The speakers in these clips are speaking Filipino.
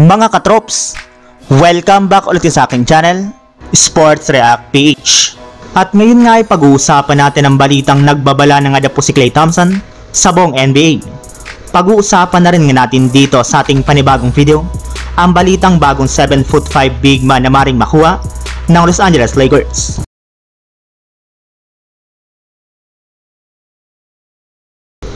Mga katrops, welcome back ulit sa aking channel, Sports React PH. At ngayon nga ay pag-uusapan natin ang balitang nagbabala na nga po si Klay Thompson sa buong NBA. Pag-uusapan na rin nga natin dito sa ating panibagong video, ang balitang bagong 7'5" big man na maring makuha ng Los Angeles Lakers.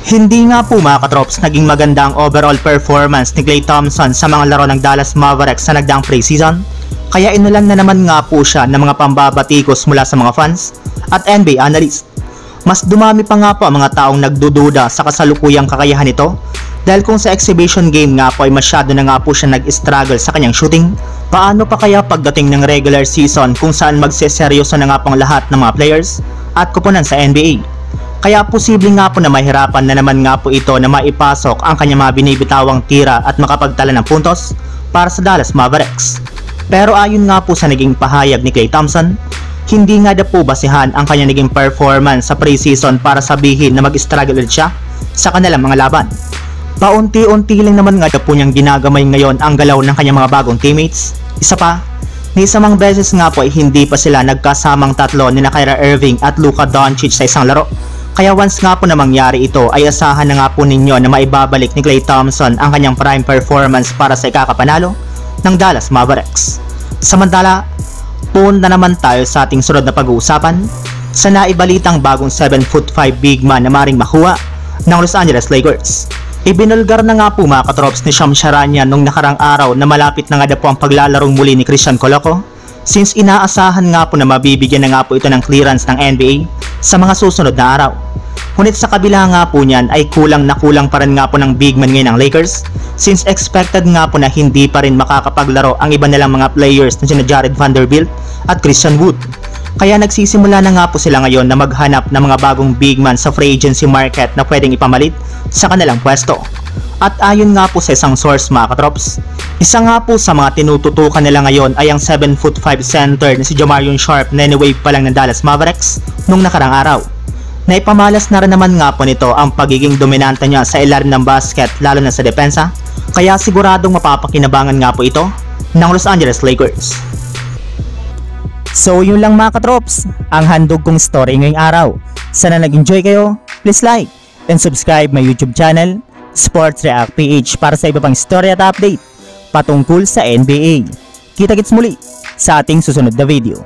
Hindi nga po mga katrops naging maganda ang overall performance ni Klay Thompson sa mga laro ng Dallas Mavericks sa nagdaang preseason, kaya inulan na naman nga po siya ng mga pambabatikos mula sa mga fans at NBA analyst. Mas dumami pa nga po ang mga taong nagdududa sa kasalukuyang kakayahan nito dahil kung sa exhibition game nga po ay masyado na nga po siya nag-struggle sa kanyang shooting, paano pa kaya pagdating ng regular season kung saan magseseryoso na nga pong lahat ng mga players at kupunan sa NBA? Kaya posible nga po na mahirapan na naman nga po ito na maipasok ang kanyang mga binibitawang tira at makapagtala ng puntos para sa Dallas Mavericks. Pero ayon nga po sa naging pahayag ni Klay Thompson, hindi nga na po basihan ang kanyang naging performance sa preseason para sabihin na mag-struggle ulit siya sa kanilang mga laban. Paunti-unti lang naman nga po niyang ginagamay ngayon ang galaw ng kanyang mga bagong teammates. Isa pa, ni isamang beses nga po ay hindi pa sila nagkasamang tatlo ni Kyrie Irving at Luka Doncic sa isang laro. Kaya once nga po na mangyari ito ay asahan na nga po ninyo na maibabalik ni Klay Thompson ang kanyang prime performance para sa ikakapanalo ng Dallas Mavericks. Samantala, punta naman tayo sa ating sunod na pag-uusapan sa naibalitang bagong 7'5" big man na maring makuha ng Los Angeles Lakers. Ibinulgar na nga po mga katrops ni Shams Charania nung nakarang araw na malapit na nga po ang paglalarong muli ni Christian Coloco, since inaasahan nga po na mabibigyan na nga po ito ng clearance ng NBA sa mga susunod na araw. Ngunit sa kabila nga po niyan ay kulang na kulang pa rin nga po ng big man ngayon ng Lakers, since expected nga po na hindi pa rin makakapaglaro ang iba nilang mga players na sina Jared Vanderbilt at Christian Wood. Kaya nagsisimula na nga po sila ngayon na maghanap ng mga bagong big man sa free agency market na pwedeng ipamalit sa kanilang pwesto. At ayon nga po sa isang source mga katrops, isa nga po sa mga tinututukan nila ngayon ay ang 7'5" center na si Jamarion Sharp na ni-wave pa lang ng Dallas Mavericks nung nakarang araw. Naipamalas na rin naman nga po nito ang pagiging dominante niya sa ilalim ng basket lalo na sa depensa, kaya siguradong mapapakinabangan nga po ito ng Los Angeles Lakers. So yun lang mga katrops, ang handog kong story ngayong araw. Sana nag-enjoy kayo, please like and subscribe my YouTube channel, Sports React PH, para sa iba pang story at update patungkol sa NBA. Kita-kits muli sa ating susunod na video.